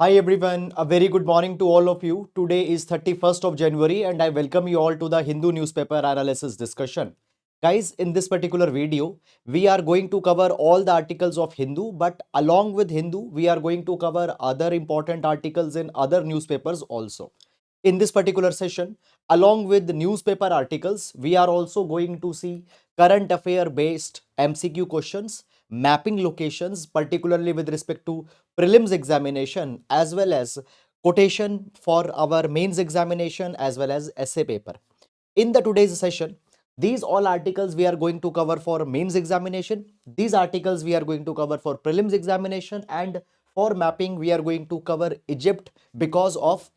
Hi everyone, a very good morning to all of you. Today is 31st of January and I welcome you all to the Hindu newspaper analysis discussion. Guys, in this particular video, we are going to cover all the articles of Hindu, but along with Hindu, we are going to cover other important articles in other newspapers also. In this particular session, along with the newspaper articles, we are also going to see current affair based MCQ questions, mapping locations, particularly with respect to prelims examination, as well as quotation for our mains examination as well as essay paper. In the today's session, these all articles we are going to cover for mains examination. These articles we are going to cover for prelims examination, and for mapping we are going to cover Egypt because of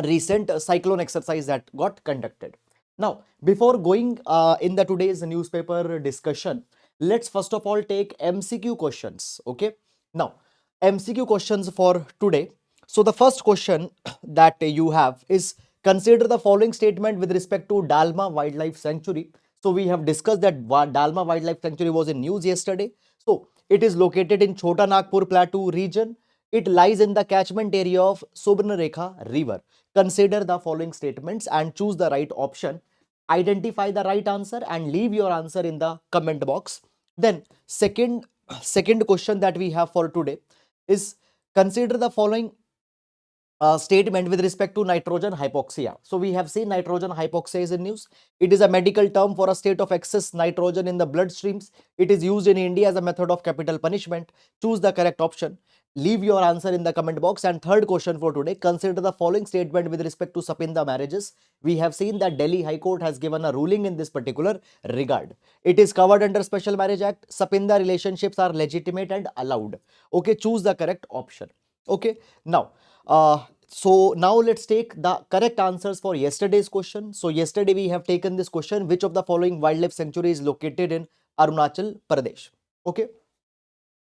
recent cyclone exercise that got conducted. Now, before going in the today's newspaper discussion, let's first of all take MCQ questions. Okay. Now, MCQ questions for today. So the first question that you have is, consider the following statement with respect to Dalma Wildlife Sanctuary. So we have discussed that Dalma Wildlife Sanctuary was in news yesterday. So it is located in Chota Nagpur Plateau region. It lies in the catchment area of Subarnarekha River. Consider the following statements and choose the right option. Identify the right answer and leave your answer in the comment box. Then second question that we have for today is, consider the following statement with respect to nitrogen hypoxia. So we have seen nitrogen hypoxia is in news. It is a medical term for a state of excess nitrogen in the bloodstreams. It is used in India as a method of capital punishment. Choose the correct option. Leave your answer in the comment box. And third question for today, consider the following statement with respect to Sapinda marriages. We have seen that Delhi High Court has given a ruling in this particular regard. It is covered under Special Marriage Act. Sapinda relationships are legitimate and allowed. Okay, choose the correct option. Okay, now so now let's take the correct answers for yesterday's question. So yesterday we have taken this question, which of the following wildlife sanctuary is located in Arunachal Pradesh? Okay,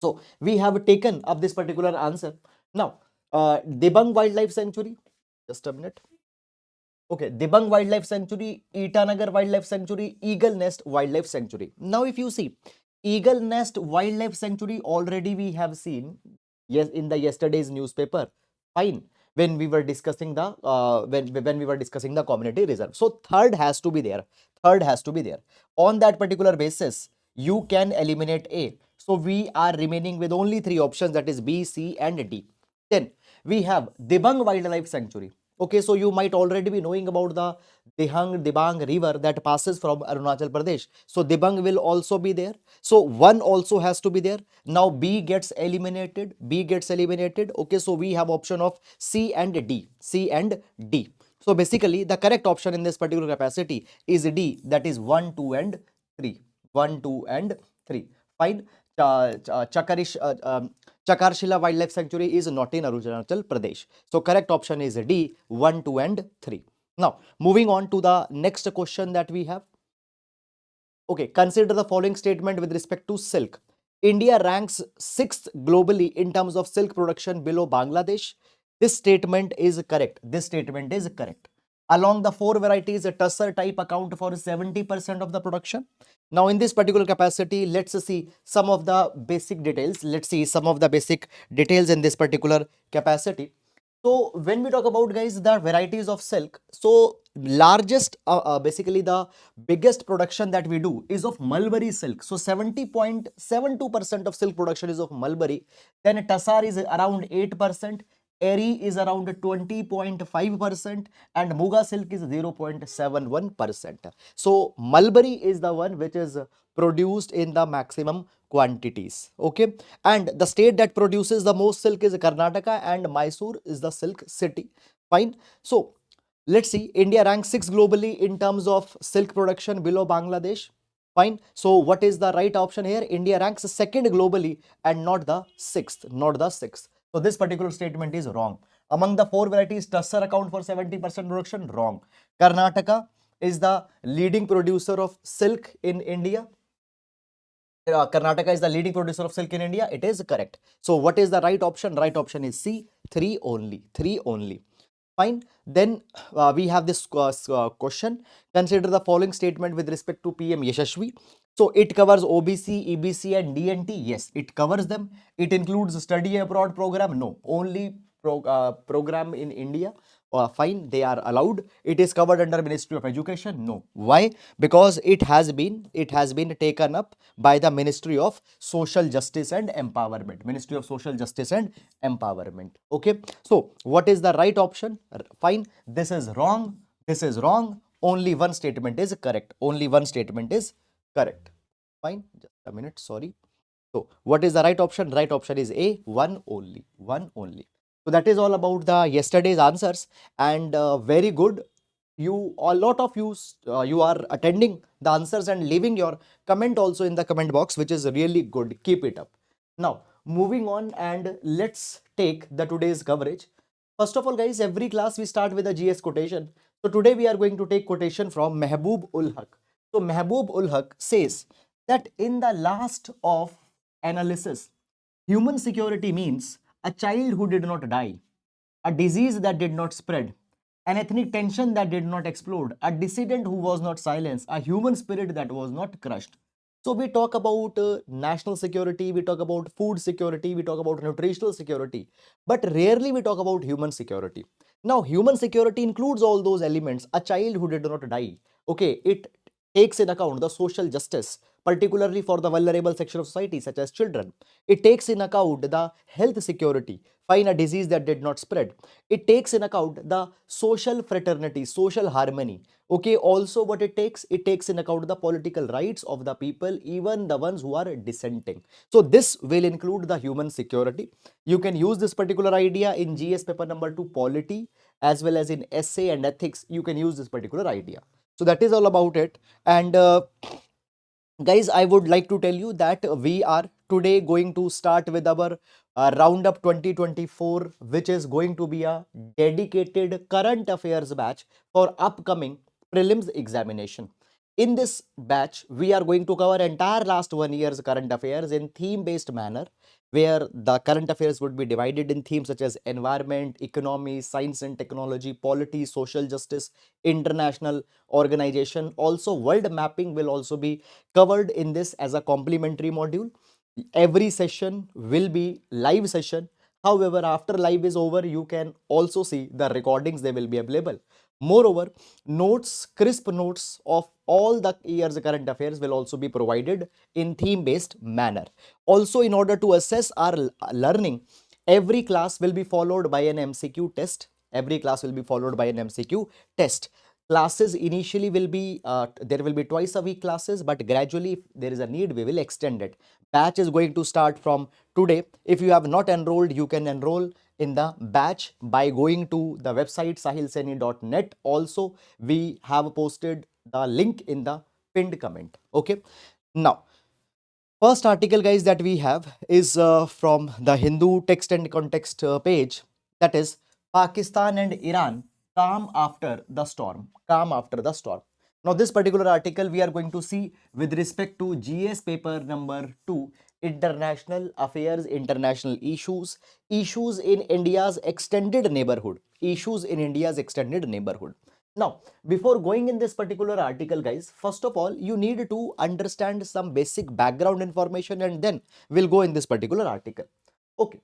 so we have taken up this particular answer. Now, Dibang Wildlife Sanctuary, just a minute. Okay, Dibang Wildlife Sanctuary, Itanagar Wildlife Sanctuary, Eagle Nest Wildlife Sanctuary. Now, if you see, Eagle Nest Wildlife Sanctuary already we have seen, yes, in the yesterday's newspaper. Fine, when we were discussing the when we were discussing the community reserve. So third has to be there. Third has to be there. On that particular basis, you can eliminate A. So we are remaining with only three options, that is B, C, and D. Then we have Dibang Wildlife Sanctuary. Okay, so you might already be knowing about the Dibang river that passes from Arunachal Pradesh. So Dibang will also be there. So one also has to be there. Now B gets eliminated. B gets eliminated. Okay, so we have option of C and D. C and D. So basically the correct option in this particular capacity is D, that is 1, 2 and 3. 1, 2 and 3. Fine. Chakarish, Chakarshila Wildlife Sanctuary is not in Arunachal Pradesh. So correct option is D, 1, 2 and 3. Now moving on to the next question that we have. Okay, consider the following statement with respect to silk. India ranks 6th globally in terms of silk production below Bangladesh. This statement is correct. This statement is correct. Along the four varieties, a tussar type account for 70% of the production. Now, in this particular capacity, let's see some of the basic details. Let's see some of the basic details in this particular capacity. So when we talk about, guys, the varieties of silk, so largest basically the biggest production that we do is of mulberry silk. So 70.72% of silk production is of mulberry. Then tussar is around 8%. Eri is around 20.5% and Muga silk is 0.71%. So mulberry is the one which is produced in the maximum quantities. Okay, and the state that produces the most silk is Karnataka and Mysore is the silk city. Fine. So let's see, India ranks 6 globally in terms of silk production below Bangladesh. Fine. So what is the right option here? India ranks second globally and not the sixth, not the sixth. So this particular statement is wrong. Among the four varieties, tussar account for 70% production, wrong. Karnataka is the leading producer of silk in India. Karnataka is the leading producer of silk in India. It is correct. So what is the right option? Right option is C, 3 only. 3 only. Fine. Then we have this question. Consider the following statement with respect to PM Yashasvi. So it covers OBC, EBC and DNT. Yes, it covers them. It includes study abroad program. No, only program in India? Fine, they are allowed. It is covered under Ministry of Education? No. Why? Because it has been taken up by the Ministry of Social Justice and Empowerment. Ministry of Social Justice and Empowerment. Okay. So what is the right option? Fine. This is wrong. This is wrong. Only one statement is correct. Only one statement is correct. Fine. Just a minute. Sorry. So what is the right option? Right option is A, one only, one only. So that is all about the yesterday's answers, and very good. A lot of you, you are attending the answers and leaving your comment also in the comment box, which is really good. Keep it up. Now moving on, and let's take the today's coverage. First of all, guys, every class we start with a GS quotation. So today we are going to take quotation from Mehboob ul Haq. So Mehboob ul Haq says that in the last of analysis, human security means a child who did not die, a disease that did not spread, an ethnic tension that did not explode, a dissident who was not silenced, a human spirit that was not crushed. So we talk about national security, we talk about food security, we talk about nutritional security, but rarely we talk about human security. Now, human security includes all those elements. A child who did not die. Okay, it takes in account the social justice, particularly for the vulnerable section of society, such as children. It takes in account the health security, find a disease that did not spread. It takes in account the social fraternity, social harmony. Okay, also what it takes in account the political rights of the people, even the ones who are dissenting. So this will include the human security. You can use this particular idea in GS paper number 2 polity, as well as in essay and ethics. You can use this particular idea. So that is all about it. And guys, I would like to tell you that we are today going to start with our roundup 2024, which is going to be a dedicated current affairs batch for upcoming prelims examination. In this batch, we are going to cover entire last 1 year's current affairs in theme based manner, where the current affairs would be divided in themes such as environment, economy, science and technology, polity, social justice, international organization. Also, world mapping will also be covered in this as a complementary module. Every session will be live session. However, after live is over, you can also see the recordings. They will be available. Moreover, notes, crisp notes of all the year's current affairs will also be provided in theme based manner. Also, in order to assess our learning, every class will be followed by an MCQ test. Every class will be followed by an MCQ test. Classes initially will be, there will be twice a week classes, but gradually, if there is a need, we will extend it. Batch is going to start from today. If you have not enrolled, you can enroll in the batch by going to the website sahilsaini.net. Also, we have posted the link in the pinned comment. Okay. Now, first article, guys, that we have is from the Hindu text and context page. That is Pakistan and Iran calm after the storm. Calm after the storm. Now, this particular article we are going to see with respect to GS paper number 2, international affairs, international issues, issues in India's extended neighborhood. Issues in India's extended neighborhood. Now, before going in this particular article, guys, first of all, you need to understand some basic background information, and then we'll go in this particular article. Okay.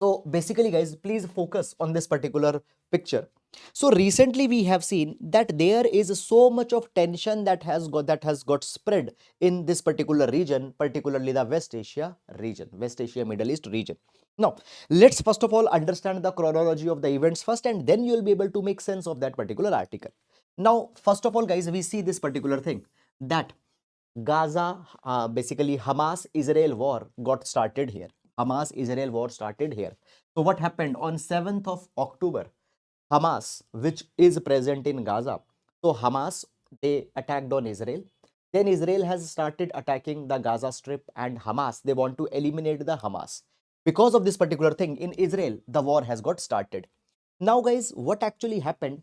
So basically, guys, please focus on this particular picture. So recently we have seen that there is so much of tension that has got spread in this particular region, particularly the West Asia region, West Asia, Middle East region. Now, let's first of all understand the chronology of the events first, and then you will be able to make sense of that particular article. Now, first of all, guys, we see this particular thing that Gaza, basically Hamas Israel war got started here. Hamas Israel war started here. So what happened on 7th of October? Hamas, which is present in Gaza. So Hamas, they attacked on Israel. Then Israel has started attacking the Gaza Strip, and Hamas, they want to eliminate the Hamas. Because of this particular thing in Israel, the war has got started. Now, guys, what actually happened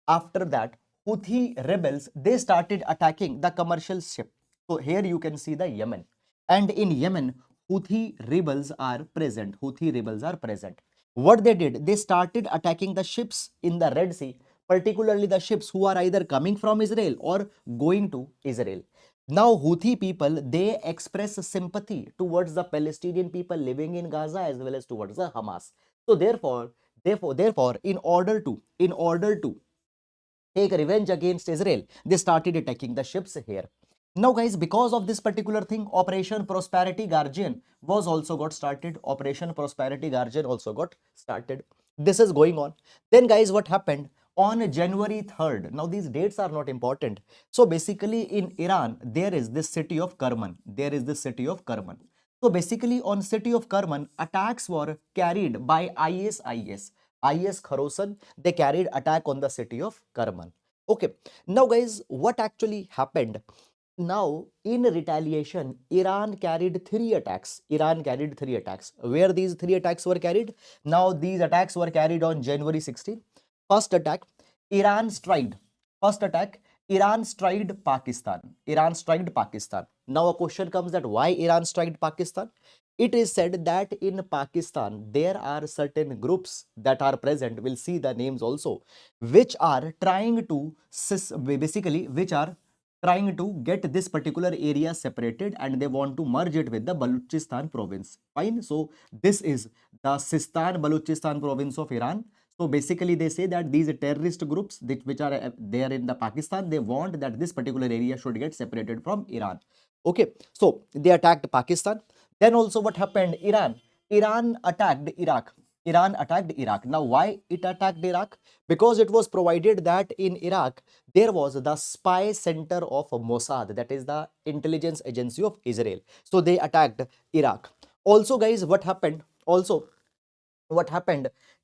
after that? Houthi rebels, they started attacking the commercial ship. So here you can see the Yemen. And in Yemen, Houthi rebels are present. Houthi rebels are present. What they did, they started attacking the ships in the Red Sea, particularly the ships who are either coming from Israel or going to Israel. Now Houthi people, they express sympathy towards the Palestinian people living in Gaza as well as towards the Hamas. So therefore in order to take revenge against Israel, they started attacking the ships here. Now, guys, because of this particular thing, Operation Prosperity Guardian was also got started. Operation Prosperity Guardian also got started. This is going on. Then, guys, what happened on January 3rd? Now, these dates are not important. So, basically, in Iran, there is this city of Kerman. There is this city of Kerman. So, basically, on city of Kerman, attacks were carried by IS Khorasan. They carried attack on the city of Kerman. Okay. Now, guys, what actually happened? Now, in retaliation, Iran carried three attacks. Iran carried three attacks. Where these three attacks were carried? Now, these attacks were carried on January 16. First attack, Iran striked. First attack, Iran striked Pakistan. Iran striked Pakistan. Now, a question comes that why Iran striked Pakistan? It is said that in Pakistan, there are certain groups that are present. We'll see the names also, which are trying to, basically, which are trying to get this particular area separated and they want to merge it with the Balochistan province. Fine. So this is the Sistan Balochistan province of Iran. So basically they say that these terrorist groups which are there in the Pakistan, they want that this particular area should get separated from Iran. Okay. So they attacked Pakistan. Then also what happened? Iran attacked Iraq. Iran attacked Iraq. Now why it attacked Iraq? Because it was provided that in Iraq there was the spy center of Mossad, that is the intelligence agency of Israel. So they attacked Iraq. Also, guys, what happened?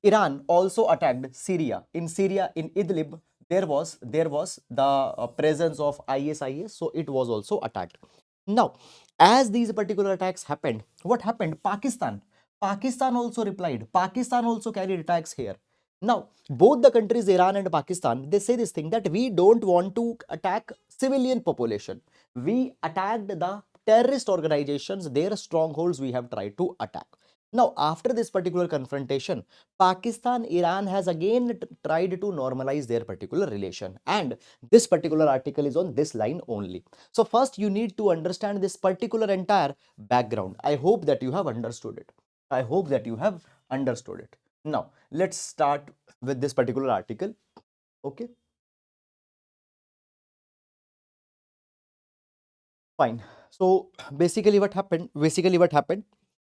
Iran also attacked Syria. In Syria, in Idlib, there was the presence of ISIS, so it was also attacked. Now, as these particular attacks happened, what happened? Pakistan also replied. Pakistan also carried attacks here. Now, both the countries, Iran and Pakistan, they say this thing that we don't want to attack civilian population. We attacked the terrorist organizations, their strongholds we have tried to attack. Now, after this particular confrontation, Pakistan, Iran has again tried to normalize their particular relation. And this particular article is on this line only. So first you need to understand this particular entire background. I hope that you have understood it. I hope that you have understood it. Now, let's start with this particular article. Okay, fine. So basically what happened?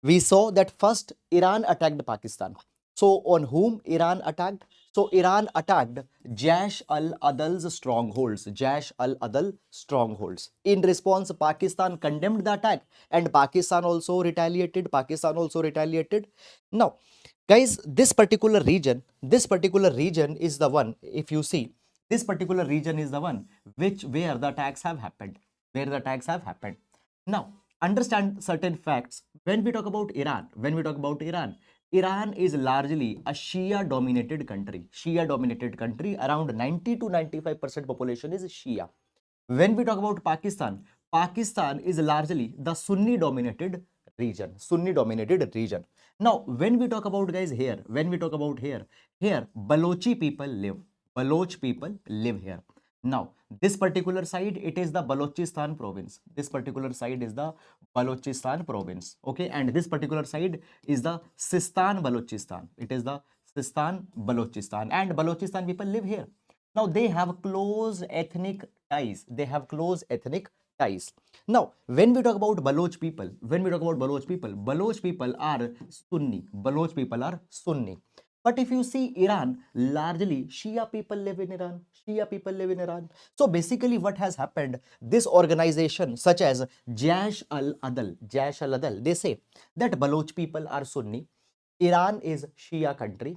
We saw that first Iran attacked Pakistan. So on whom Iran attacked? So Iran attacked Jaish al-Adal's strongholds. Jaish al-Adal strongholds. In response, Pakistan condemned the attack and Pakistan also retaliated. Now, guys, this particular region is the one, if you see, this particular region is the one where the attacks have happened. Now, understand certain facts. When we talk about Iran, Iran is largely a Shia dominated country. Around 90 to 95% population is Shia. When we talk about Pakistan, Pakistan is largely the Sunni dominated region. Now, when we talk about, guys, here Balochi people live. Here. Now, this particular side, it is the Balochistan province. Okay, and this particular side is the Sistan Balochistan. It is the Sistan Balochistan, and Balochistan people live here. Now, they have close ethnic ties. Now, when we talk about Baloch people, Baloch people are Sunni. But if you see Iran, largely Shia people live in Iran. So basically, what has happened? This organization, such as Jaish al-Adal, they say that Baloch people are Sunni, Iran is Shia country,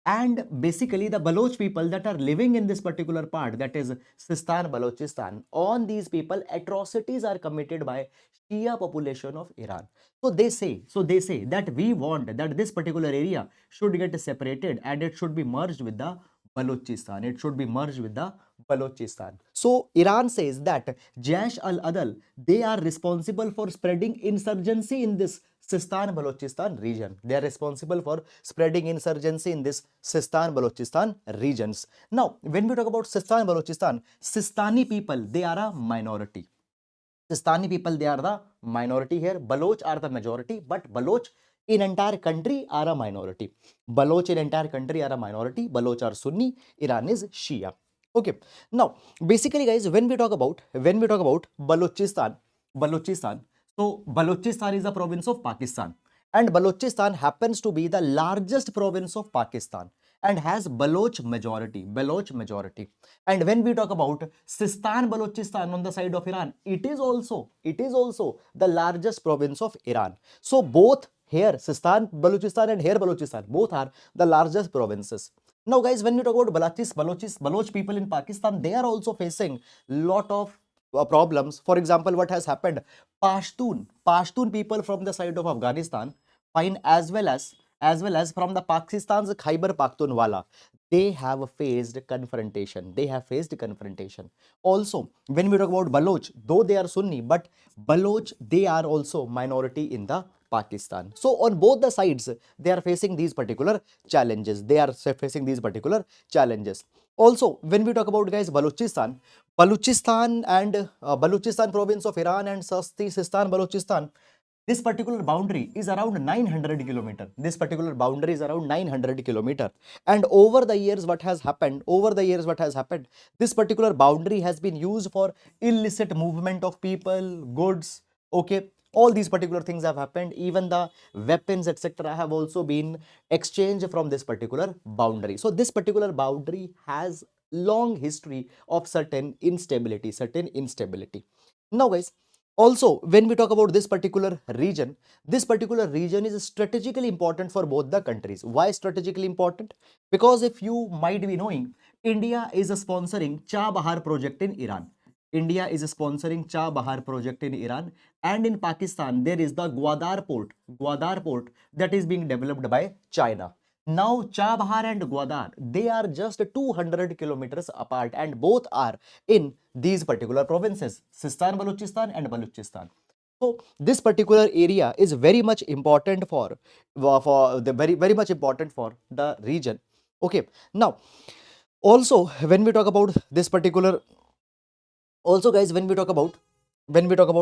and basically the Baloch people that are living in this particular part, that is Sistan Balochistan, on these people atrocities are committed by Shia population of Iran. So they say that we want that this particular area should get separated and it should be merged with the Balochistan. So Iran says that Jaish al-Adal, they are responsible for spreading insurgency in this Sistan Balochistan region. They are responsible for spreading insurgency in this Sistan Balochistan regions. Now, when we talk about Sistan Balochistan, Sistani people, they are a minority. Sistani people, they are the minority here. Baloch are the majority, but Baloch in entire country are a minority. Baloch in entire country are a minority. Baloch are Sunni. Iran is Shia. Okay. Now, basically, guys, when we talk about Balochistan. So Balochistan is a province of Pakistan, and Balochistan happens to be the largest province of Pakistan and has Baloch majority. Baloch majority. And when we talk about Sistan Balochistan on the side of Iran, it is also the largest province of Iran. So both here Sistan Balochistan and here Balochistan both are the largest provinces. Now, guys, when we talk about Baloch people in Pakistan, they are also facing lot of problems. For example, what has happened? Pashtun people from the side of Afghanistan, fine, as well as from the Pakistan's Khyber Pakhtunwala, they have faced confrontation. Also, when we talk about Baloch, though they are Sunni, but Baloch, they are also minority in the Pakistan. So on both the sides, they are facing these particular challenges. Also, when we talk about, guys, Balochistan province of Iran and Sistan Balochistan, this particular boundary is around 900 kilometer. And over the years, what has happened? This particular boundary has been used for illicit movement of people, goods. Okay, all these particular things have happened. Even the weapons, etc., have also been exchanged from this particular boundary. So this particular boundary has long history of certain instability. Now, guys, also, when we talk about this particular region is strategically important for both the countries. Why strategically important? Because if you might be knowing, India is sponsoring Chabahar project in Iran. And in Pakistan, there is the Gwadar port that is being developed by China. Now, Chabahar and Gwadar, they are just 200 kilometers apart, and both are in these particular provinces, Sistan Balochistan and Balochistan. So this particular area is very much important for the region. Okay. Now, also, when we talk about this particular also, guys, when we talk about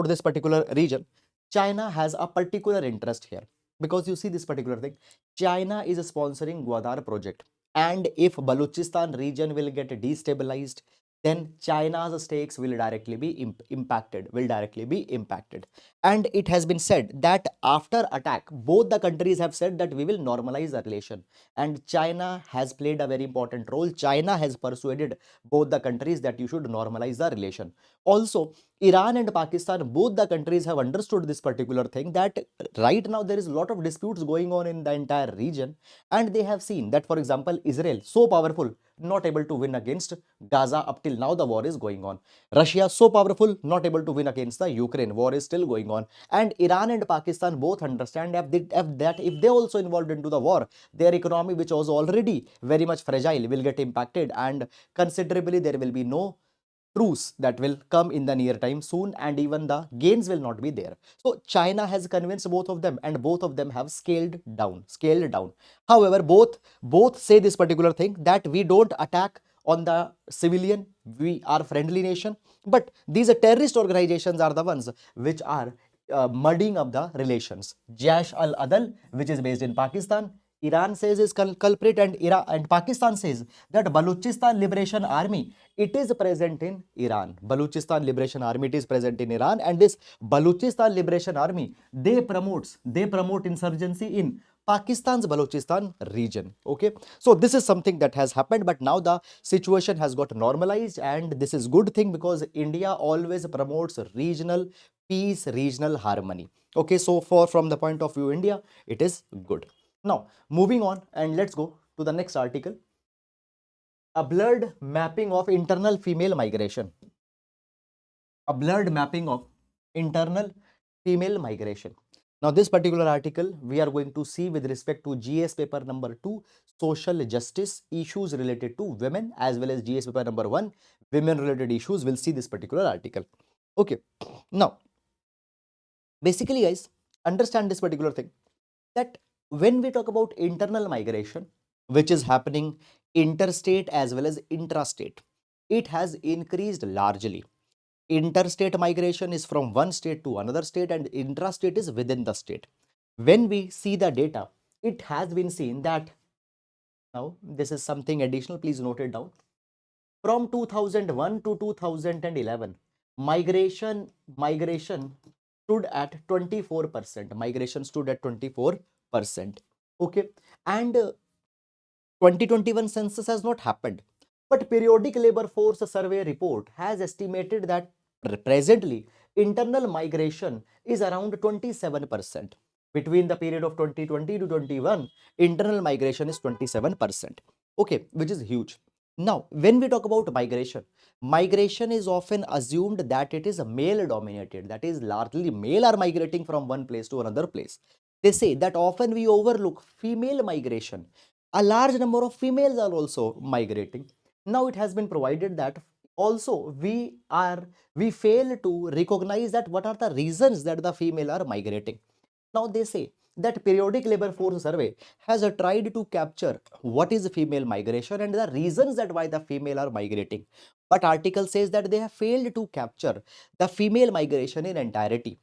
this particular region, China has a particular interest here, because you see this particular thing. China is sponsoring Gwadar project, and if Balochistan region will get destabilized, then China's stakes will directly be impacted. And it has been said that after attack, both the countries have said that we will normalize the relation, and China has played a very important role. China has persuaded both the countries that you should normalize the relation. Also, Iran and Pakistan, both the countries have understood this particular thing, that right now there is a lot of disputes going on in the entire region, and they have seen that, for example, Israel, so powerful, not able to win against Gaza. Up till now, the war is going on. Russia, so powerful, not able to win against the Ukraine. War is still going on. And Iran and Pakistan both understand if they also involved into the war, their economy, which was already very much fragile, will get impacted, and considerably there will be no truce that will come in the near time soon, and even the gains will not be there. So China has convinced both of them, and both of them have scaled down. However, both say this particular thing, that we don't attack on the civilian, we are friendly nation, but these terrorist organizations are the ones which are muddying up the relations. Jaish al-Adl, which is based in Pakistan, Iran says is culprit, and Pakistan says that Balochistan Liberation Army, it is present in Iran. Balochistan Liberation Army, it is present in Iran, and this Balochistan Liberation Army, they promote insurgency in Pakistan's Balochistan region. Okay, so this is something that has happened, but now the situation has got normalized, and this is good thing, because India always promotes regional peace, regional harmony. Okay, so from the point of view India, it is good. Now, moving on, and let's go to the next article. A blurred mapping of internal female migration. A blurred mapping of internal female migration. Now, this particular article we are going to see with respect to GS paper number 2, social justice issues related to women, as well as GS paper number 1, women related issues. We'll see this particular article. Okay. Now, basically, guys, understand this particular thing, that when we talk about internal migration, which is happening interstate as well as intrastate, it has increased largely. Interstate migration is from one state to another state, and intrastate is within the state. When we see the data, it has been seen that, now this is something additional, please note it down. From 2001 to 2011, migration stood at 24%. Migration stood at 24%. Okay, and 2021 census has not happened, but periodic labor force survey report has estimated that presently internal migration is around 27%. Between the period of 2020 to 21, internal migration is 27%. Okay, which is huge. Now, when we talk about migration, migration is often assumed that it is male dominated, that is largely male are migrating from one place to another place. They say that often we overlook female migration. A large number of females are also migrating. Now it has been provided that also we fail to recognize that what are the reasons that the female are migrating. Now they say that periodic labor force survey has tried to capture what is female migration and the reasons that why the female are migrating. But article says that they have failed to capture the female migration in entirety.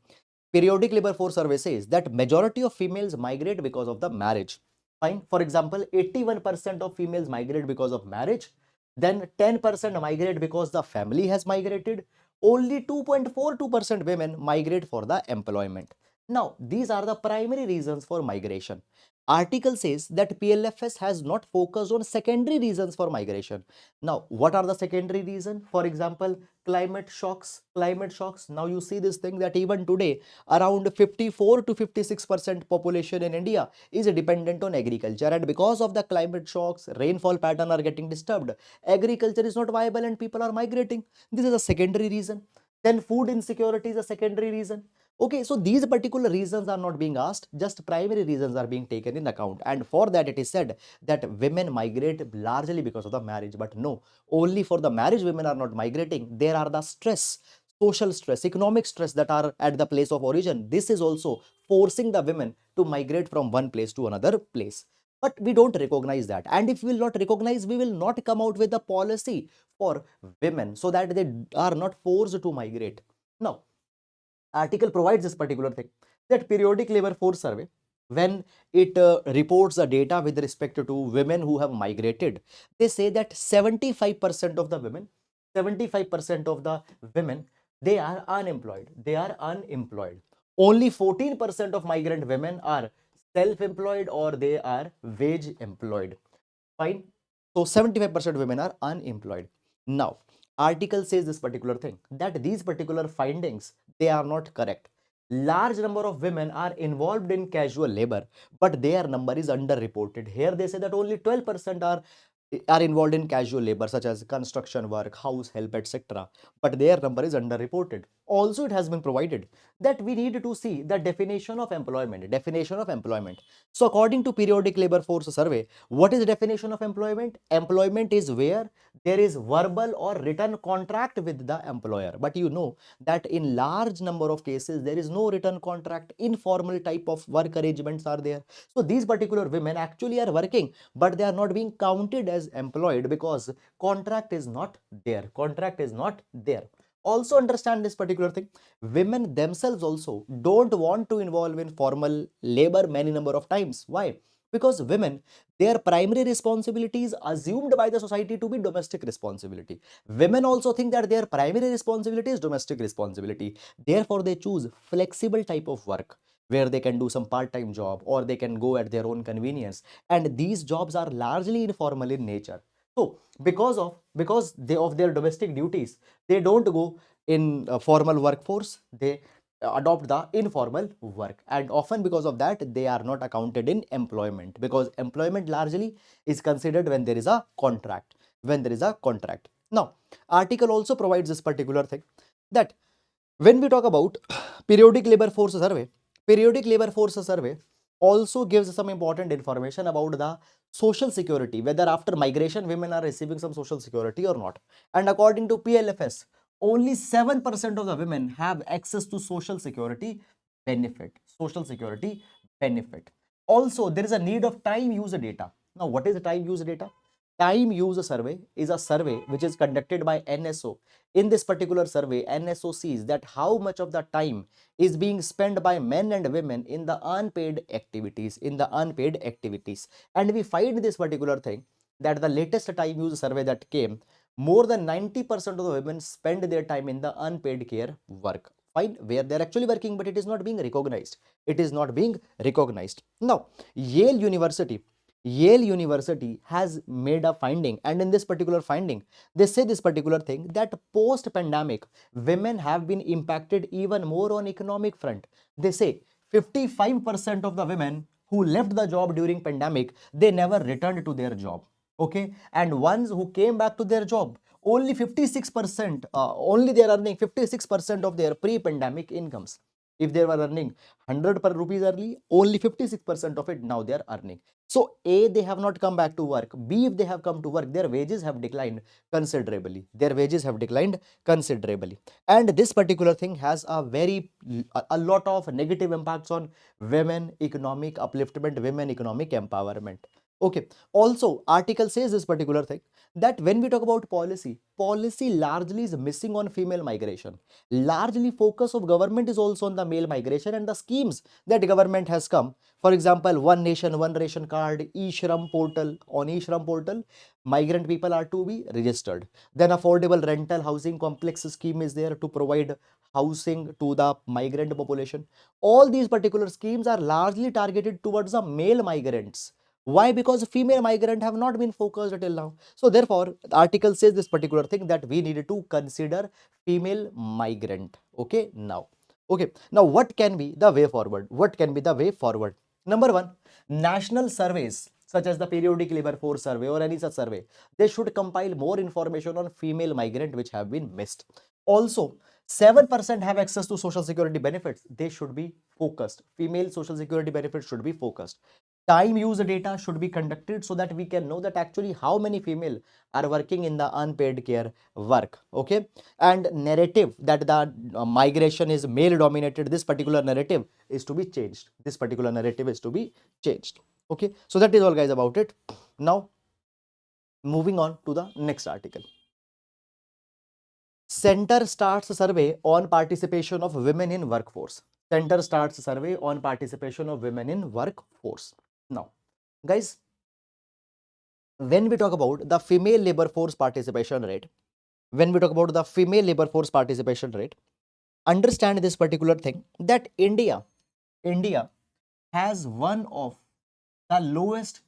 Periodic labor force survey says that majority of females migrate because of the marriage. Fine. For example, 81% of females migrate because of marriage. Then 10% migrate because the family has migrated. Only 2.42% women migrate for the employment. Now, these are the primary reasons for migration. Article says that PLFS has not focused on secondary reasons for migration. Now, what are the secondary reasons? For example, climate shocks. Climate shocks. Now, you see this thing that even today, around 54 to 56% population in India is dependent on agriculture, and because of the climate shocks, rainfall pattern are getting disturbed. Agriculture is not viable and people are migrating. This is a secondary reason. Then food insecurity is a secondary reason. Okay, so these particular reasons are not being asked, just primary reasons are being taken in account, and for that it is said that women migrate largely because of the marriage. But no, only for the marriage women are not migrating. There are the stress, social stress, economic stress that are at the place of origin. This is also forcing the women to migrate from one place to another place. But we don't recognize that. And if we will not recognize, we will not come out with a policy for women so that they are not forced to migrate. Now, article provides this particular thing, that periodic labor force survey, when it reports the data with respect to women who have migrated, they say that 75% of the women, 75% of the women, they are unemployed. They are unemployed. Only 14% of migrant women are self-employed or they are wage employed. Fine. So 75% women are unemployed. Now, article says this particular thing, that these particular findings, they are not correct. Large number of women are involved in casual labor, but their number is underreported. Here they say that only 12% are involved in casual labor such as construction work, house help, etc. But their number is underreported. Also, it has been provided that we need to see the definition of employment. Definition of employment. So according to periodic labor force survey, what is the definition of employment? Employment is where there is verbal or written contract with the employer. But you know that in large number of cases, there is no written contract. Informal type of work arrangements are there. So these particular women actually are working, but they are not being counted as employed because contract is not there. Contract is not there. Also understand this particular thing. Women themselves also don't want to involve in formal labor many number of times. Why? Because women, their primary responsibility is assumed by the society to be domestic responsibility. Women also think that their primary responsibility is domestic responsibility. Therefore, they choose flexible type of work where they can do some part-time job or they can go at their own convenience. And these jobs are largely informal in nature. So because they of their domestic duties, they don't go in a formal workforce. They adopt the informal work, and often because of that they are not accounted in employment, because employment largely is considered when there is a contract. When there is a contract. Now, article also provides this particular thing, that when we talk about periodic labor force survey, periodic labor force survey also gives some important information about the social security, whether after migration women are receiving some social security or not. And according to PLFS, only 7% of the women have access to social security benefit. Social security benefit. Also, there is a need of time user data. Now, what is the time user data? Time use survey is a survey which is conducted by NSO. In this particular survey, NSO sees that how much of the time is being spent by men and women in the unpaid activities, And we find this particular thing that the latest time use survey that came, more than 90% of the women spend their time in the unpaid care work. Fine, where they're actually working, but it is not being recognized. It is not being recognized. Now, Yale University Yale University has made a finding, and in this particular finding, they say this particular thing that post-pandemic, women have been impacted even more on economic front. They say 55% of the women who left the job during pandemic, they never returned to their job. Okay, and ones who came back to their job, only 56%, only they are earning 56% of their pre-pandemic incomes. If they were earning 100 per rupees early, only 56% of it now they are earning. So A, they have not come back to work. B, if they have come to work, their wages have declined considerably. And this particular thing has a lot of negative impacts on women economic upliftment, women economic empowerment. Okay. Also, article says this particular thing that when we talk about policy largely is missing on female migration. Largely focus of government is also on the male migration, and the schemes that government has come, for example, one nation, one ration card, e-shram portal. On e-shram portal, migrant people are to be registered. Then affordable rental housing complex scheme is there to provide housing to the migrant population. All these particular schemes are largely targeted towards the male migrants. Why? Because female migrant have not been focused till now. So therefore, the article says this particular thing that we needed to consider female migrant. Okay, now. Okay, now what can be the way forward? Number one, national surveys such as the periodic labor force survey or any such survey, they should compile more information on female migrant which have been missed. Also, 7% have access to social security benefits. They should be focused. Female social security benefits should be focused. Time use data should be conducted so that we can know that actually how many female are working in the unpaid care work. Okay, and narrative that the migration is male dominated, this particular narrative is to be changed. Okay, so that is all guys about it. Now moving on to the next article. Center starts survey on participation of women in workforce. Now, guys, when we talk about the female labor force participation rate, understand this particular thing that India has one of the lowest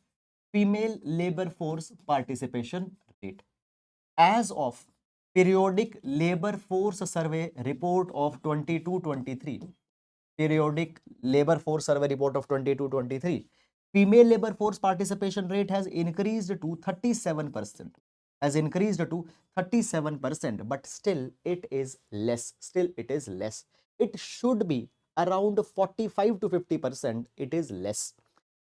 female labor force participation rate. As of periodic labor force survey report of 22-23, female labor force participation rate has increased to 37%. But still it is less. It should be around 45 to 50%. It is less.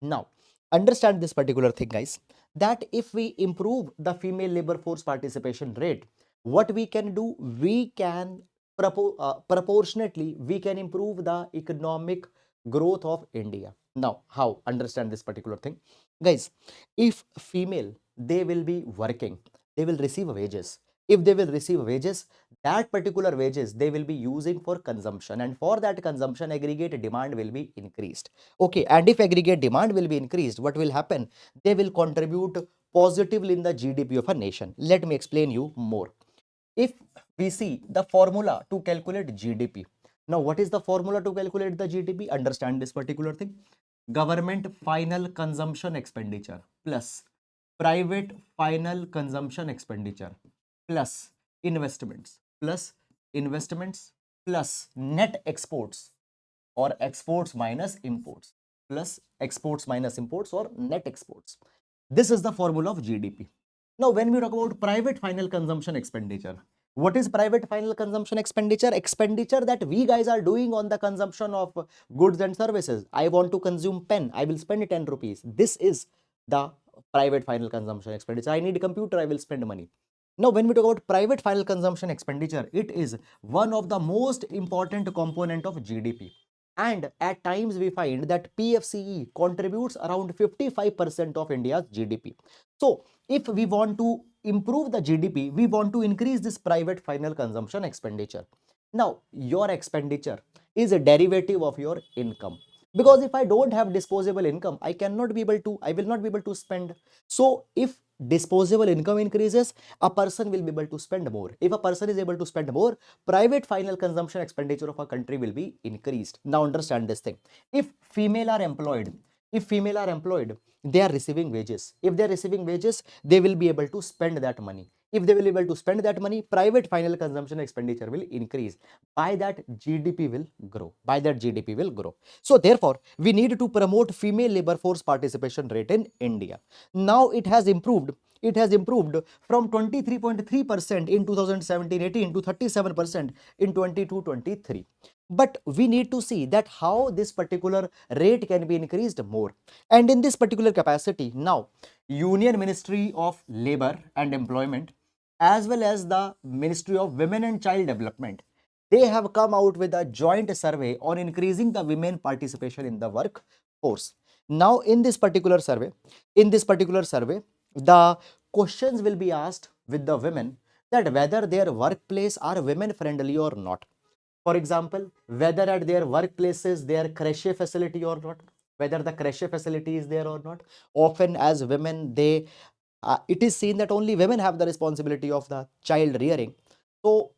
Now, understand this particular thing, guys, that if we improve the female labor force participation rate, what we can do, we can proportionately, we can improve the economic growth of India. Now, how? Understand this particular thing. Guys, if female, they will be working, they will receive wages. If they will receive wages, that particular wages they will be using for consumption, and for that consumption, aggregate demand will be increased. Okay, and if aggregate demand will be increased, what will happen? They will contribute positively in the GDP of a nation. Let me explain you more. If we see the formula to calculate GDP, now what is the formula to calculate the GDP? Understand this particular thing. Government final consumption expenditure plus private final consumption expenditure plus investments plus net exports or exports minus imports or net exports. This is the formula of GDP. Now, when we talk about private final consumption expenditure, what is private final consumption expenditure? Expenditure that we guys are doing on the consumption of goods and services. I want to consume pen, I will spend 10 rupees. This is the private final consumption expenditure. I need a computer, I will spend money. Now, when we talk about private final consumption expenditure, it is one of the most important component of GDP. And at times we find that PFCE contributes around 55% of India's GDP. So if we want to improve the GDP, we want to increase this private final consumption expenditure. Now, your expenditure is a derivative of your income. Because if I don't have disposable income, I will not be able to spend. So if disposable income increases, a person will be able to spend more. If a person is able to spend more, private final consumption expenditure of a country will be increased. Now understand this thing. If female are employed, they are receiving wages. If they are receiving wages, they will be able to spend that money. If they will be able to spend that money, private final consumption expenditure will increase. By that, GDP will grow. By that, GDP will grow. So therefore, we need to promote female labor force participation rate in India. Now it has improved. It has improved from 23.3% in 2017-18 to 37% in 22-23. But we need to see that how this particular rate can be increased more. And in this particular capacity, now Union Ministry of Labor and Employment as well as the Ministry of Women and Child Development, they have come out with a joint survey on increasing the women participation in the workforce. Now in this particular survey, the questions will be asked with the women that whether their workplace are women friendly or not. For example, whether at their workplaces there creche facility or not, whether the creche facility is there or not. Often as women, it is seen that only women have the responsibility of the child rearing. So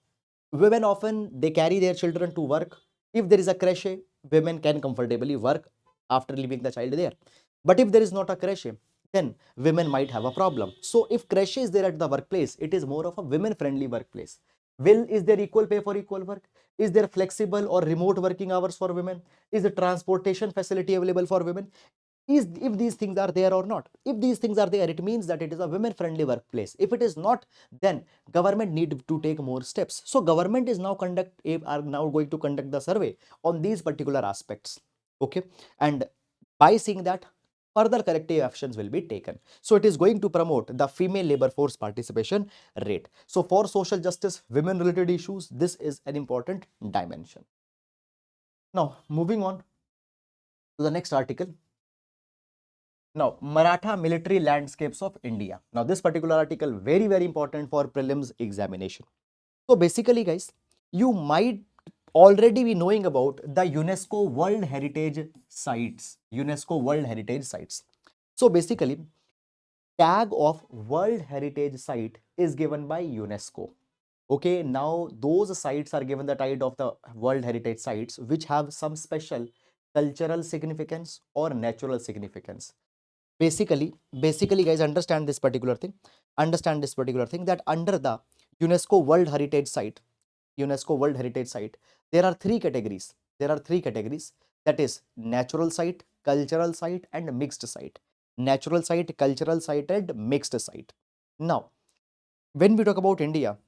women often they carry their children to work. If there is a creche, women can comfortably work after leaving the child there. But if there is not a creche, then women might have a problem. So if creche is there at the workplace, it is more of a women friendly workplace. Is there equal pay for equal work? Is there flexible or remote working hours for women? Is the transportation facility available for women? Is if these things are there or not. If these things are there, it means that it is a women friendly workplace. If it is not, then government need to take more steps. So government is now are now going to conduct the survey on these particular aspects. Okay, and by seeing that, further corrective actions will be taken. So it is going to promote the female labor force participation rate. So for social justice, women related issues, this is an important dimension. Now moving on to the next article. Now, Maratha military landscapes of India. Now, this particular article very, very important for prelims examination. So basically, guys, you might already be knowing about the UNESCO World Heritage Sites. UNESCO World Heritage Sites. So basically, tag of World Heritage Site is given by UNESCO. Okay, now those sites are given the title of the World Heritage Sites, which have some special cultural significance or natural significance. Basically guys, understand this particular thing that under the UNESCO World Heritage Site, there are three categories, that is natural site, cultural site and mixed site. Natural site, cultural site and mixed site. Now when we talk about India,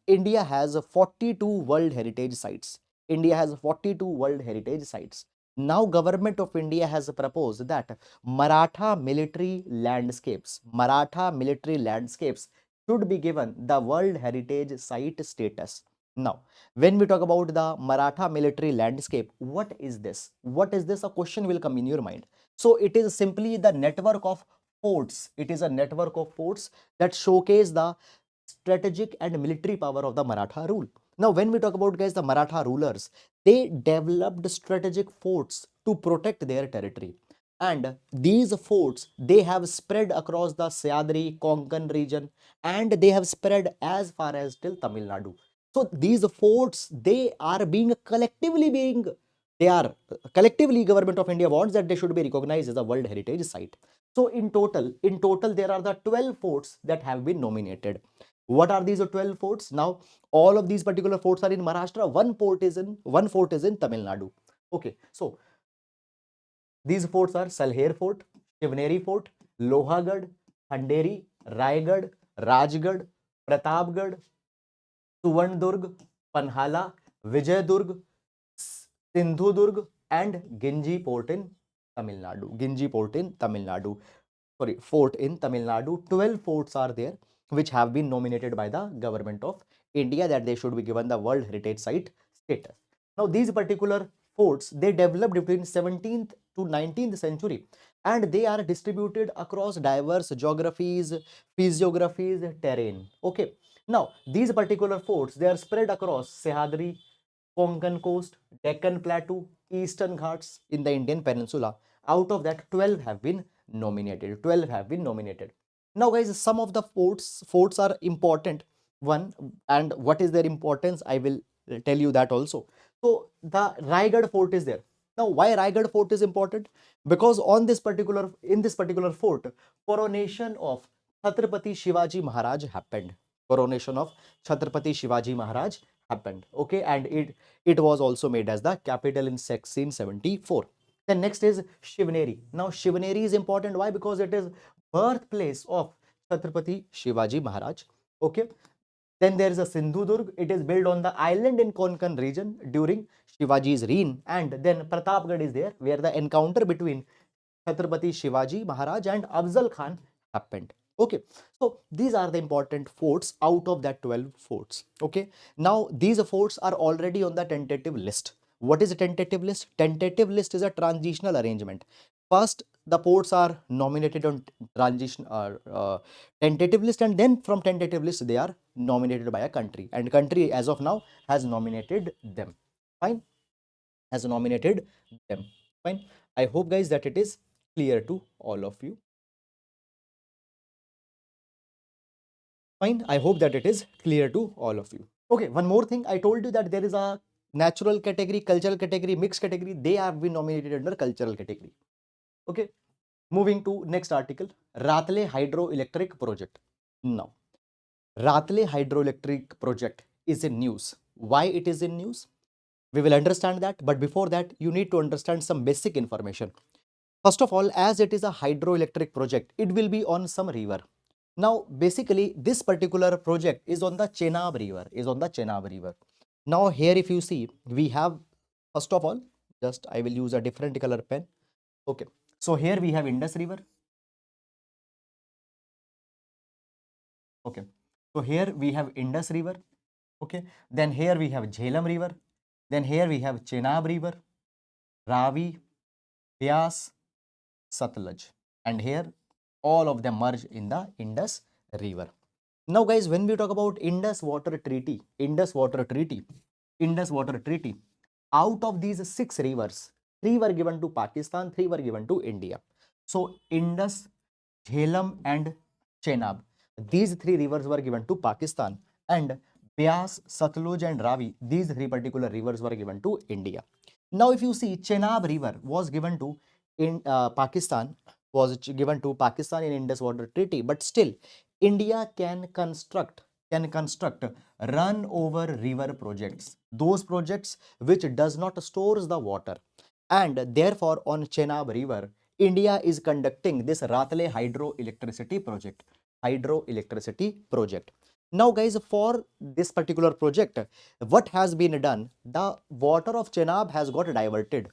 India has 42 World Heritage Sites. India has 42 World Heritage Sites. Now, Government of India has proposed that Maratha military landscapes should be given the World Heritage Site status. Now, when we talk about the Maratha military landscape, what is this? What is this? A question will come in your mind. So, it is simply the network of forts. It is a network of forts that showcase the strategic and military power of the Maratha rule. Now, when we talk about, guys, the Maratha rulers, they developed strategic forts to protect their territory. And these forts, they have spread across the Sayadri, Konkan region, and they have spread as far as till Tamil Nadu. So these forts, they are collectively, Government of India wants that they should be recognized as a World Heritage Site. So in total, there are the 12 forts that have been nominated. What are these 12 forts? Now, all of these particular forts are in Maharashtra. One fort is in Tamil Nadu. Okay, so these forts are Salher Fort, Shivneri Fort, Lohagad, Khanderi, Raigad, Rajgad, Pratapgad, Suvarndurg, Panhala, Vijayadurg, Sindhudurg, and Ginji Port in Tamil Nadu. Ginji Port in Tamil Nadu. Sorry, fort in Tamil Nadu. 12 forts are there which have been nominated by the Government of India that they should be given the World Heritage Site status. Now, these particular forts, they developed between 17th to 19th century, and they are distributed across diverse geographies, physiographies, terrain. Okay, now these particular forts, they are spread across Sahyadri, Konkan coast, Deccan plateau, eastern ghats in the Indian peninsula. Out of that, 12 have been nominated. 12 have been nominated. Now guys, some of the forts are important one, and what is their importance, I will tell you that also. So the Raigad fort is there. Now why Raigad fort is important? Because on this particular in this particular fort, coronation of Chhatrapati Shivaji Maharaj happened. Coronation of Chhatrapati Shivaji Maharaj happened. Okay, and it was also made as the capital in 1674. Then next is Shivneri. Now Shivneri is important. Why? Because it is birthplace of Chhatrapati Shivaji Maharaj. Okay. Then there is a Sindhudurg. It is built on the island in Konkan region during Shivaji's reign. And then Pratapgarh is there, where the encounter between Chhatrapati Shivaji Maharaj and Afzal Khan happened. Okay, so these are the important forts out of that 12 forts. Okay, now these forts are already on the tentative list. What is a tentative list? Tentative list is a transitional arrangement. First, the ports are nominated on transition tentative list, and then from tentative list they are nominated by a country, and country as of now has nominated them. Fine, has nominated them. Fine. I hope guys that it is clear to all of you. Fine. I hope that it is clear to all of you. Okay, one more thing. I told you that there is a natural category, cultural category, mixed category. They have been nominated under cultural category. Okay. Moving to next article, Ratle Hydroelectric Project. Now, Ratle Hydroelectric Project is in news. Why it is in news? We will understand that. But before that, you need to understand some basic information. First of all, as it is a hydroelectric project, it will be on some river. Now, basically, this particular project is on the Chenab River, Now, here if you see, we have, first of all, just I will use a different color pen. Okay. So here we have Indus River. Okay. So here we have Indus River. Okay. Then here we have Jhelum River. Then here we have Chenab River, Ravi, Vyas, Satluj. And here all of them merge in the Indus River. Now guys, when we talk about Indus Water Treaty, out of these 6 rivers, 3 were given to Pakistan, 3 were given to India. So Indus, Jhelum and Chenab, these 3 rivers were given to Pakistan, and Byas, Satluj and Ravi, these 3 particular rivers were given to India. Now if you see, Chenab River was given to Pakistan, in Indus Water Treaty, but still India can construct run over river projects, those projects which does not stores the water, and therefore on Chenab River India is conducting this Ratle hydroelectricity project. Now guys, for this particular project, what has been done? The water of Chenab has got diverted.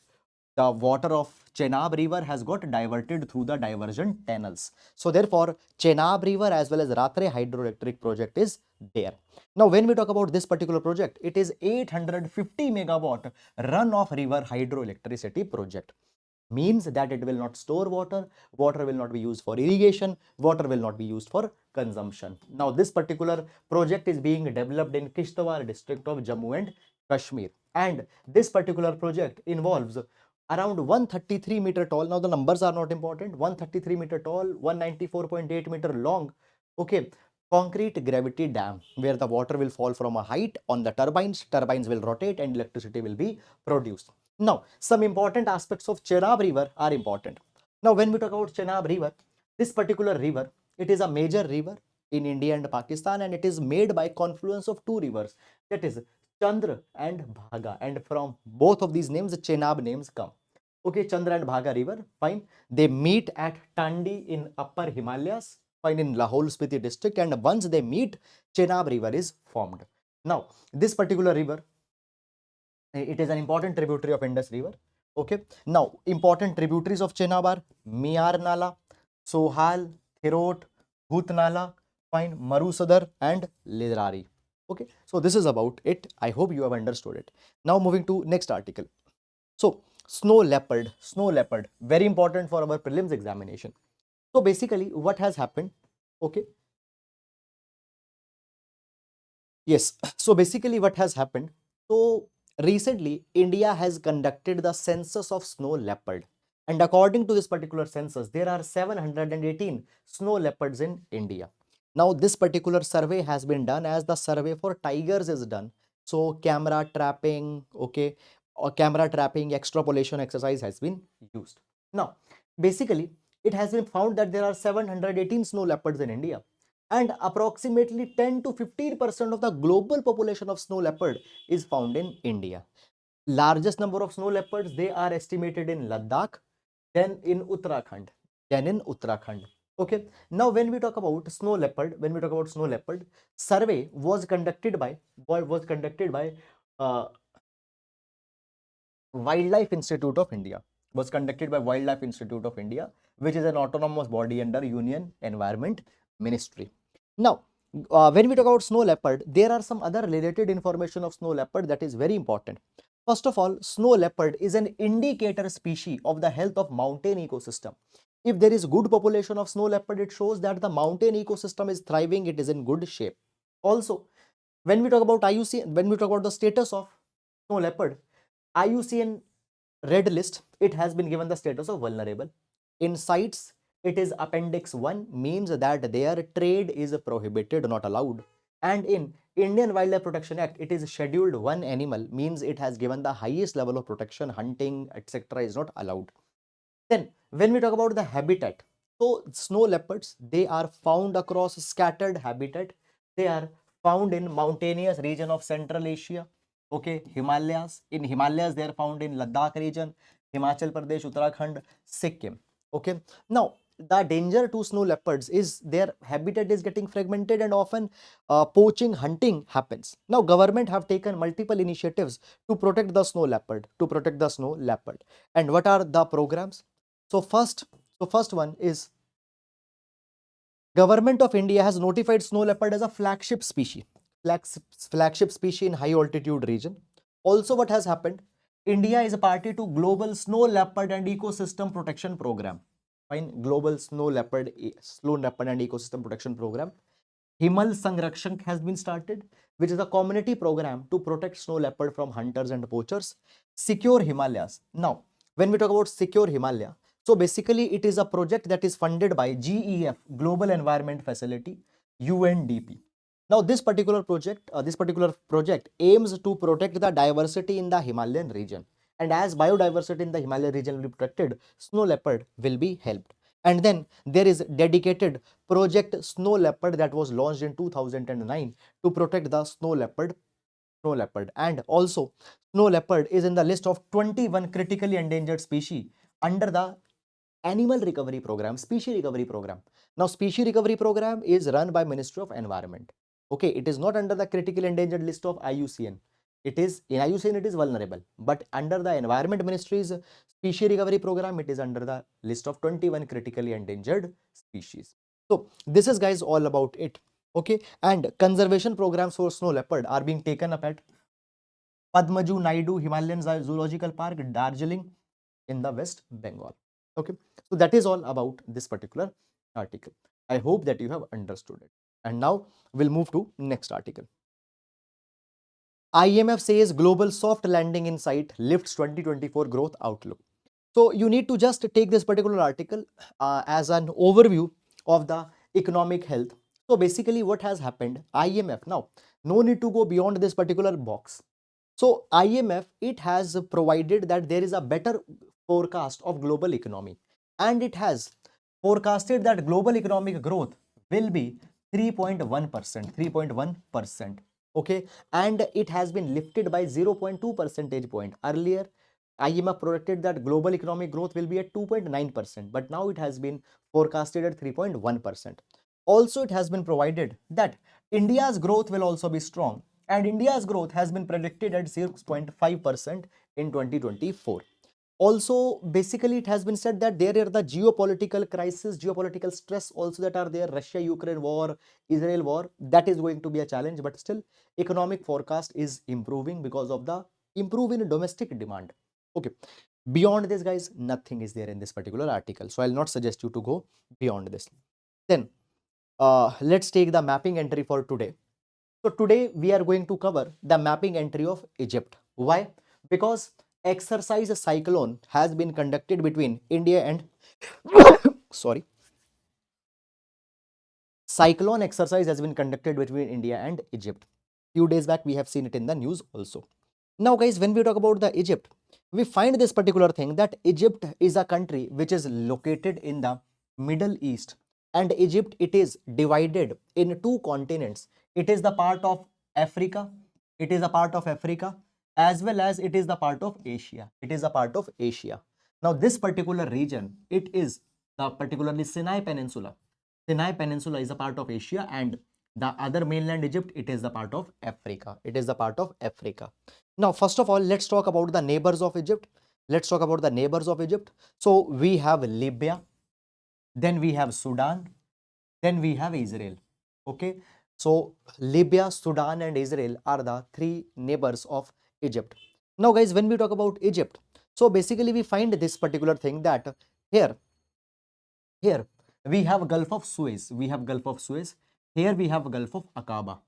The water of Chenab River has got diverted through the diversion tunnels. So therefore, Chenab River as well as Ratle hydroelectric project is there. Now, when we talk about this particular project, it is 850 megawatt run-off river hydroelectricity project. Means that it will not store water, water will not be used for irrigation, water will not be used for consumption. Now, this particular project is being developed in Kishtwar district of Jammu and Kashmir. And this particular project involves around 133-meter tall. Now, the numbers are not important. 133-meter tall, 194.8-meter long. Okay. Concrete gravity dam where the water will fall from a height on the turbines. Turbines will rotate and electricity will be produced. Now, some important aspects of Chenab River are important. Now, when we talk about Chenab River, this particular river, it is a major river in India and Pakistan, and it is made by confluence of 2 rivers, that is Chandra and Bhaga, and from both of these names, Chenab names come. Okay, Chandra and Bhaga river, fine. They meet at Tandi in Upper Himalayas, fine, in Lahore Spiti district, and once they meet, Chenab river is formed. Now, this particular river, it is an important tributary of Indus River. Okay. Now, important tributaries of Chenab are Miyar Nala, Sohal, Thirot, Bhut Nala, fine, Marusadar and Lidrari. Okay. So, this is about it. I hope you have understood it. Now, moving to next article. So snow leopard, very important for our prelims examination. So basically what has happened, okay, yes, so basically what has happened, so recently India has conducted the census of snow leopard, and according to this particular census there are 718 snow leopards in India. Now this particular survey has been done as the survey for tigers is done. So camera trapping, okay, or camera trapping extrapolation exercise has been used. Now basically it has been found that there are 718 snow leopards in India, and approximately 10 to 15% of the global population of snow leopard is found in India. Largest number of snow leopards, they are estimated in Ladakh, then in Uttarakhand, then in Uttarakhand. Okay. Now, when we talk about snow leopard, survey was conducted by uh, Wildlife Institute of India. Was conducted by Wildlife Institute of India, which is an autonomous body under Union Environment Ministry. Now, when we talk about snow leopard, there are some other related information of snow leopard that is very important. First of all, snow leopard is an indicator species of the health of mountain ecosystem. If there is good population of snow leopard, it shows that the mountain ecosystem is thriving, it is in good shape. Also, when we talk about IUCN, when we talk about the status of snow leopard, IUCN red list, it has been given the status of vulnerable. In CITES, it is Appendix 1, means that their trade is prohibited, not allowed. And in Indian Wildlife Protection Act, it is Scheduled 1 animal, means it has given the highest level of protection, hunting, etc. is not allowed. Then, when we talk about the habitat, so snow leopards, they are found across scattered habitat. They are found in mountainous region of Central Asia, okay, Himalayas. In Himalayas, they are found in Ladakh region, Himachal Pradesh, Uttarakhand, Sikkim. Okay. Now, the danger to snow leopards is their habitat is getting fragmented, and often poaching, hunting happens. Now, government have taken multiple initiatives to protect the snow leopard, And what are the programs? So first one is Government of India has notified snow leopard as a flagship species, flagship species in high altitude region. Also, what has happened? India is a party to Global Snow Leopard and Ecosystem Protection Program. Fine, Global Snow Leopard and Ecosystem Protection Program. Himal Sangrakshak has been started, which is a community program to protect snow leopard from hunters and poachers. Secure Himalayas. Now, when we talk about Secure Himalaya, so basically it is a project that is funded by GEF, Global Environment Facility, UNDP. Now, this particular project aims to protect the diversity in the Himalayan region. And as biodiversity in the Himalayan region will be protected, snow leopard will be helped. And then there is dedicated Project Snow Leopard that was launched in 2009 to protect the snow leopard. And also, snow leopard is in the list of 21 critically endangered species under the Animal Recovery Program, Species Recovery Program. Now, Species Recovery Program is run by Ministry of Environment. Okay, it is not under the critically endangered list of IUCN. It is in IUCN, it is vulnerable, but under the Environment Ministry's Species Recovery Program, it is under the list of 21 critically endangered species. So this is, guys, all about it. Okay, and conservation programs for snow leopard are being taken up at Padmaju Naidu Himalayan Zoological Park, Darjeeling, in the West Bengal. Okay, so that is all about this particular article. I hope that you have understood it. And now we'll move to next article. IMF says global soft landing in sight lifts 2024 growth outlook. So you need to just take this particular article as an overview of the economic health. So basically what has happened, IMF, now no need to go beyond this particular box. So IMF, it has provided that there is a better forecast of global economy, and it has forecasted that global economic growth will be 3.1%, 3.1%. Okay, and it has been lifted by 0.2 percentage point. Earlier, IMF projected that global economic growth will be at 2.9%, but now it has been forecasted at 3.1%. Also, it has been provided that India's growth will also be strong, and India's growth has been predicted at 6.5% in 2024. Also, basically, it has been said that there are the geopolitical crisis, geopolitical stress also that are there, Russia-Ukraine war, Israel war, that is going to be a challenge, but still economic forecast is improving because of the improving domestic demand. Okay. Beyond this, guys, nothing is there in this particular article. So I'll not suggest you to go beyond this. Then let's take the mapping entry for today. So today we are going to cover the mapping entry of Egypt. Why? Because exercise cyclone has been conducted between India and sorry, cyclone exercise has been conducted between India and Egypt. Few days back we have seen it in the news also. Now guys, when we talk about the Egypt, we find this particular thing that Egypt is a country which is located in the Middle East, and Egypt, it is divided in two continents. It is the part of Africa, it is a part of Africa, as well as it is the part of Asia. It is a part of Asia. Now this particular region, it is the particularly Sinai Peninsula. Sinai Peninsula is a part of Asia, and the other mainland Egypt, it is the part of Africa. It is the part of Africa. Now, first of all, let's talk about the neighbors of Egypt. Let's talk about the neighbors of Egypt. So we have Libya, then we have Sudan, then we have Israel. Okay. So Libya, Sudan, and Israel are the three neighbors of Egypt. Now, guys, when we talk about Egypt, so basically we find this particular thing that here, here we have Gulf of Suez. We have Gulf of Suez. Here we have Gulf of Aqaba.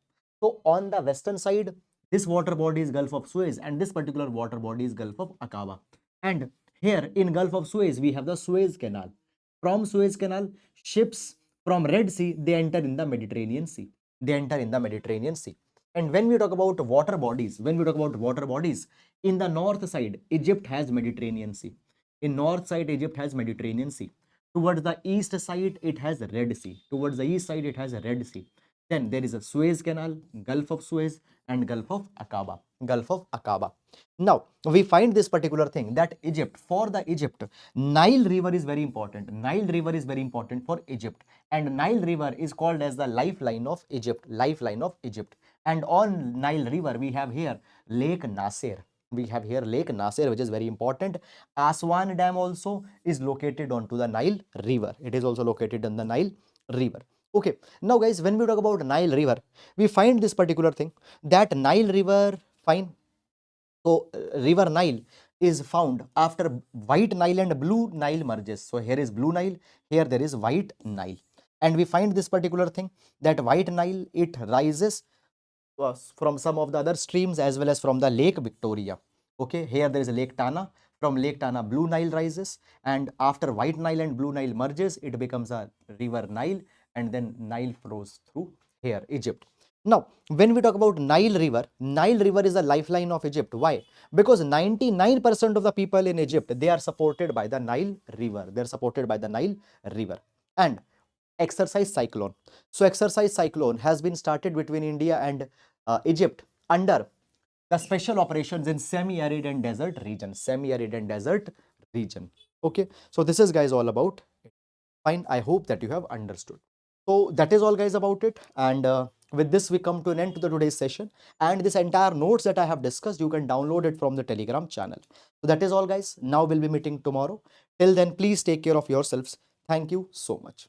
So on the western side, this water body is Gulf of Suez, and this particular water body is Gulf of Aqaba. And here in Gulf of Suez, we have the Suez Canal. From Suez Canal, ships from Red Sea, they enter in the Mediterranean Sea. They enter in the Mediterranean Sea. And when we talk about water bodies, in the north side, Egypt has Mediterranean Sea. In north side, Egypt has Mediterranean Sea. Towards the east side, it has Red Sea. Towards the east side, it has a Red Sea. Then there is a Suez Canal, Gulf of Suez, and Gulf of Aqaba. Gulf of Aqaba. Now, we find this particular thing that Egypt, for the Egypt, Nile River is very important. Nile River is very important for Egypt. And Nile River is called as the lifeline of Egypt. Lifeline of Egypt. And on Nile River, we have here Lake Nasser. We have here Lake Nasser, which is very important. Aswan Dam also is located onto the Nile River. It is also located on the Nile River. Okay. Now, guys, when we talk about Nile River, we find this particular thing that Nile River, fine. So, River Nile is found after White Nile and Blue Nile merges. So, here is Blue Nile, here there is White Nile. And we find this particular thing that White Nile, it rises from some of the other streams as well as from the Lake Victoria. Okay, here there is a Lake Tana. From Lake Tana, Blue Nile rises, and after White Nile and Blue Nile merges, it becomes a River Nile, and then Nile flows through here, Egypt. Now, when we talk about Nile River is a lifeline of Egypt. Why? Because 99% of the people in Egypt, they are supported by the Nile River. They are supported by the Nile River. And exercise cyclone. So exercise cyclone has been started between India and Egypt under the special operations in semi-arid and desert region. Semi-arid and desert region. Okay. So this is, guys, all about it. Fine. I hope that you have understood. So that is all, guys, about it. And with this, we come to an end to the today's session. And this entire notes that I have discussed, you can download it from the Telegram channel. So that is all, guys. Now we'll be meeting tomorrow. Till then, please take care of yourselves. Thank you so much.